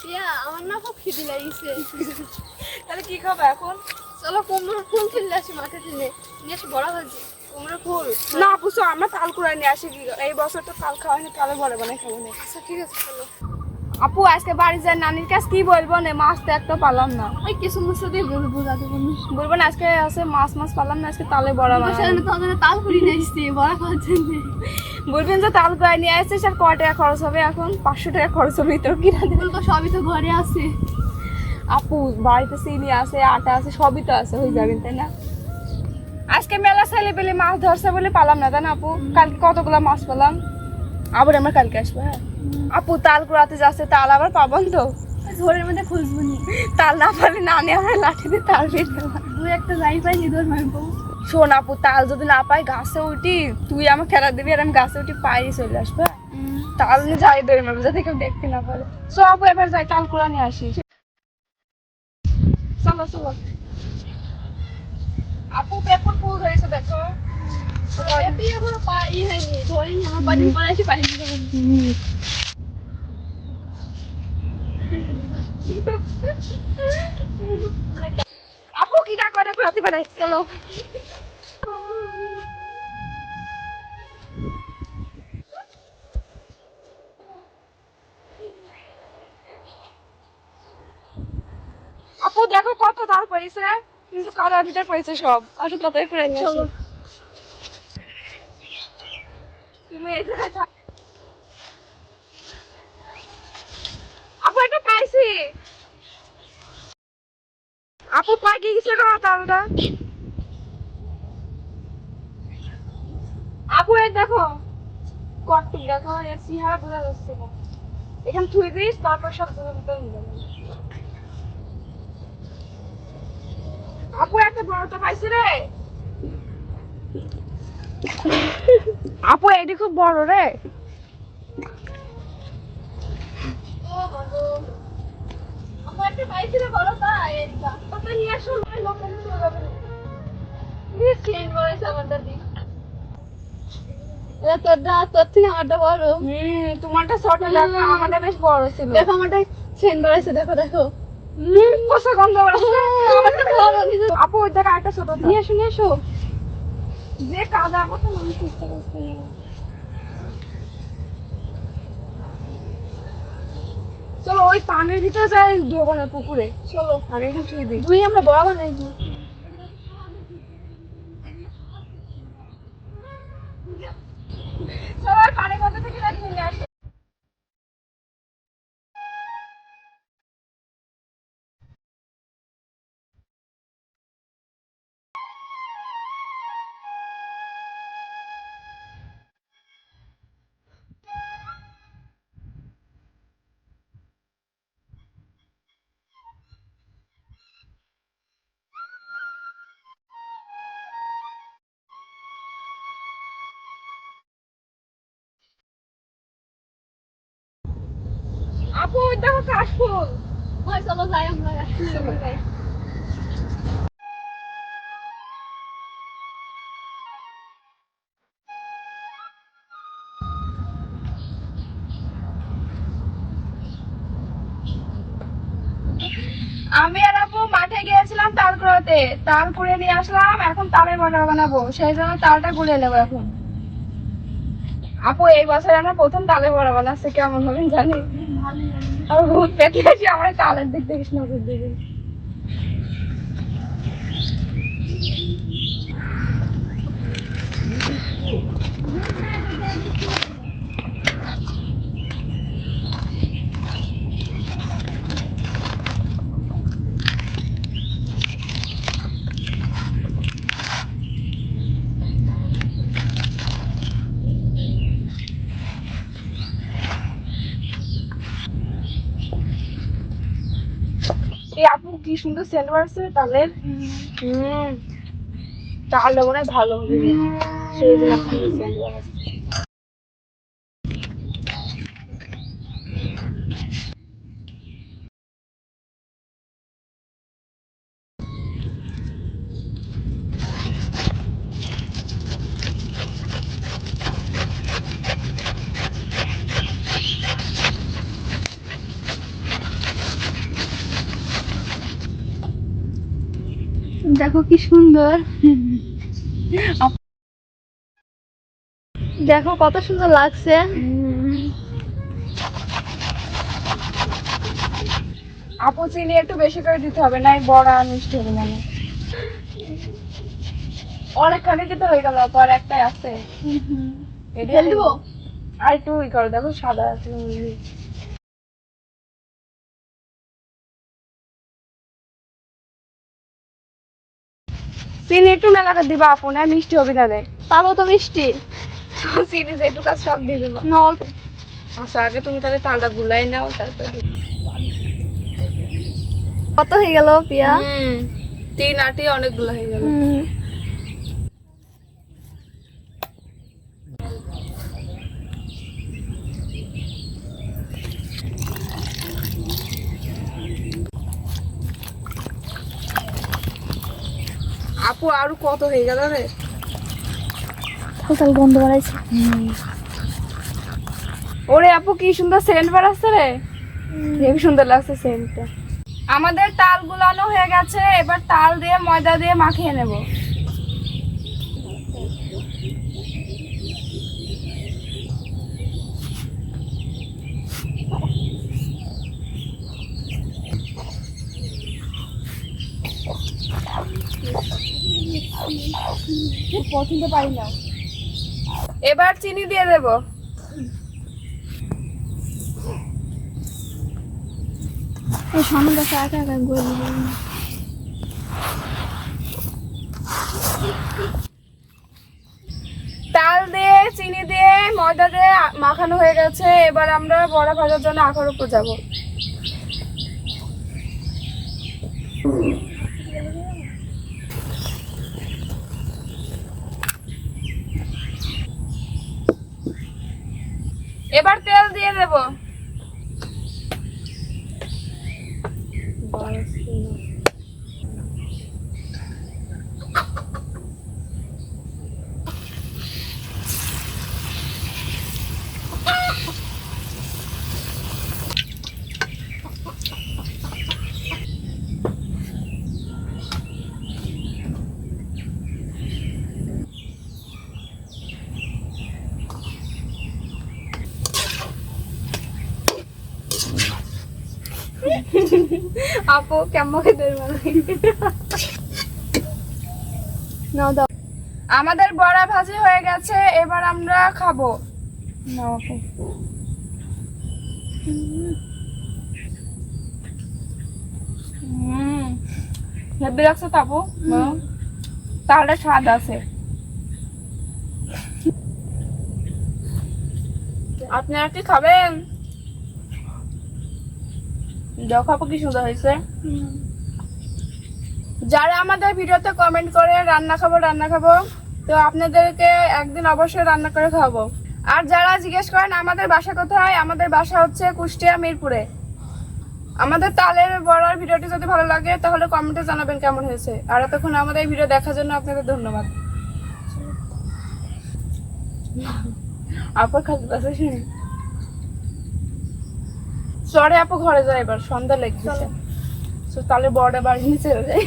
পিয়া আমার না খুব খিদে লাগিছে। তাহলে কি খাবো এখন? চলো কুমড়োর ফুল তুললে আসি, মাঠে তুলে নিয়ে আসি বড়া ভাজি। কুমড়োর ফুল না বুঝছো, আমরা তাল কুড়াই নিয়ে আসি। এই বছর তো তাল খাওয়া হয়নি, তালে বড় বানাই খাবো না। আচ্ছা ঠিক আছে চলো। আপু আজকে বাড়ি যায় নানির কাছে কি বলবো না, মাছ তো একটা পালাম না। ওই কিছু মুসো দিয়ে বলবো যাতে বলবো না আজকে আছে মাছ পালাম না, আজকে তালে বড়া বানাই। তাহলে তাল কুড়ি নিয়ে আসছি বড়া খাওয়ার জন্য। বলবেন যে তাল কুড়াই নিয়ে আসছিস, আর কয় টাকা খরচ হবে? এখন 500 টাকা খরচ হবে, তো কিনা বলবো সবই তো ঘরে আছে। আপু বাড়িতে চিনি আছে, আটা আছে, সবই তো আছে, হয়ে যাবেন তাই না? আজকে মেলা ছেলে পেলে মাছ ধরছে বলে পালাম না, তাই না আপু? কালকে কতগুলা মাছ পেলাম, আবার আমরা কালকে আসবো। হ্যাঁ আপু, তাল কুড়াতে যাচ্ছে, তাল আবার পাবন তো? ঘরের মধ্যে খুঁজবো নি। তাল না পারলে নানি আমার লাঠি দিয়ে তাল পেতে। দুই একটা যাই পাই নিদর মারবো। শোন আপু, তাল যদি না পাই গাছে উঠি, তুই আমাকে খেলা দিবি আর আমি গাছে উঠি পায়ে চলে আসবো। তাল নিয়ে যাই দৌড়ে মারবো, যাতে কেউ দেখতে না পারে। সো আপু এবার যাই তাল কুড়া নিয়ে আসি। চলো চলো। আপু পেপন ফুল ধরেছে দেখো। এখনো পাই হয়নি, ধরি আমার বাড়ি পরে আসি পাই। আপু কি ডাক করে রাতে বেলায়? চলো। আপু দেখো কত তাল পড়েছে, কিন্তু কাদার ভিতর পড়েছে সব। আসো তাড়াতাড়ি করে নিয়ে আসো। তুমি এই জায়গায় থাক। আপু এটা পাইছি। আপু পাইকে গেছে গো তালটা। আপু এই দেখো কটটুক দেখো, এর চেহারা বোঝা যাচ্ছে না। এখানে থুই দিস, তারপর সব জলের ভিতরে নিয়ে যাবো। আপু একটা বড় তো পাইছি রে। আপু এটি খুব বড় রে। আমার একটা পাইছিল বড় তাই এটা কত নিয়ে আসো, লোকের চলে যাবে। চেন বড়াইছে আমার দাদি। এটা তোর থেকে আমারটা বড়। তোমারটা ছোট দেখো, আমাদের বেশ বড় ছিল। দেখো আমারটা চেন বড়াইছে, দেখো দেখো। কষা গন্ধ বেরোচ্ছে। আপু ওই জায়গায় একটা ছোট নিয়ে আসো নিয়ে আসো। যে কাদা মতো মানুষ চেষ্টা করছে। চলো ওই পানির ভিতরে যাই দোকানের পুকুরে। চলো আমি এখন ছুঁয়ে দিই। দুই আমরা বড় বানাই দিই। চলো ওই পানির মধ্যে থেকে যাই নিয়ে আসি। আপু ওই দেখো কাশফুল। হয় চলো যাই আমরা যাই। আমি আর আপু মাঠে গিয়েছিলাম তাল কুড়াতে, তাল কুড়ে নিয়ে আসলাম, এখন তালের বড়া বানাবো, সেই জন্য তালটা গুলে নেবো এখন। আপু এই বছর আমরা প্রথম তালের বড়া বানাচ্ছি, কেমন হবে জানি। আর ভূত পেতে আসি আমরা তালের দিক দেখিস নজর দিবি। এই আপু কি সুন্দর সেন্ট মারছে তালের। তাহলে মনে হয় ভালো হবে, সেই জন্য আপনি সেন্ট মারছে। দেখো কি সুন্দর, দেখো কত সুন্দর লাগছে। আপু চিনি একটু বেশি করে দিতে হবে, না বড়া মিষ্টি হবে মানে। অনেকখানি দিতে হয়ে গেল, তো আর একটাই আছে। ঢেলে দেবো? আর একটু ই করো, দেখো সাদা আছে। চিনি একটু মেলাটা দিবা আপু, না মিষ্টি হবে না রে। পাবো তো মিষ্টি। চিনি যেটু কাজ সব দিয়ে দেবো। না অল্প। আচ্ছা আগে তুমি তাহলে তালটা গুলাই নাও, তারপরে কত হয়ে গেল পিয়া? 3 আটি অনেকগুলো হয়ে গেল। আপু আরো কত হয়ে গেল রে? ফসল গন্ধ বাড়াইছে। ওরে আপু কি সুন্দর সেন্ট বাড়াচ্ছে রে, হেবি সুন্দর লাগছে সেন্টটা। আমাদের তাল গুলানো হয়ে গেছে, এবার তাল দিয়ে ময়দা দিয়ে মাখিয়ে নেব। পছন্দ পারি না। এবার চিনি দিয়ে দেব। এই সামনে দেখো একা একা গলি। তাল দিয়ে চিনি দিয়ে ময়দা দিয়ে মাখানো হয়ে গেছে, এবার আমরা বড়া ভাজার জন্য আখার উপর যাব। এবার তেল দিয়ে দেব। আপু কেমন খেতে নাও দাও। আমাদের বড়া ভাজি হয়ে গেছে, এবার আমরা খাবো। নাও আপু। হেব্বি লাগছে তো আপু, তাহলে স্বাদ আছে। আপনারা কি খাবেন? দেখো আপু কি সুন্দর হয়েছে। যারা আমাদের ভিডিওতে কমেন্ট করে রান্না খাবো রান্না খাবো, তো আপনাদেরকে একদিন অবশ্যই রান্না করে খাওয়াবো। আর যারা জিজ্ঞেস করেন আমাদের বাসা কোথায়, আমাদের বাসা হচ্ছে কুষ্টিয়া মিরপুরে। আমাদের তালের বড়ার ভিডিওটি যদি ভালো লাগে তাহলে কমেন্টে জানাবেন কেমন হয়েছে। আর এতক্ষণ আমাদের এই ভিডিও দেখার জন্য আপনাদের ধন্যবাদ। আপু খালি বাসা শুনি চরে আপু ঘরে যায়, এবার সন্ধ্যা লেগেছে, তাহলে বড়টা বাড়ি নিয়ে চলে যায়।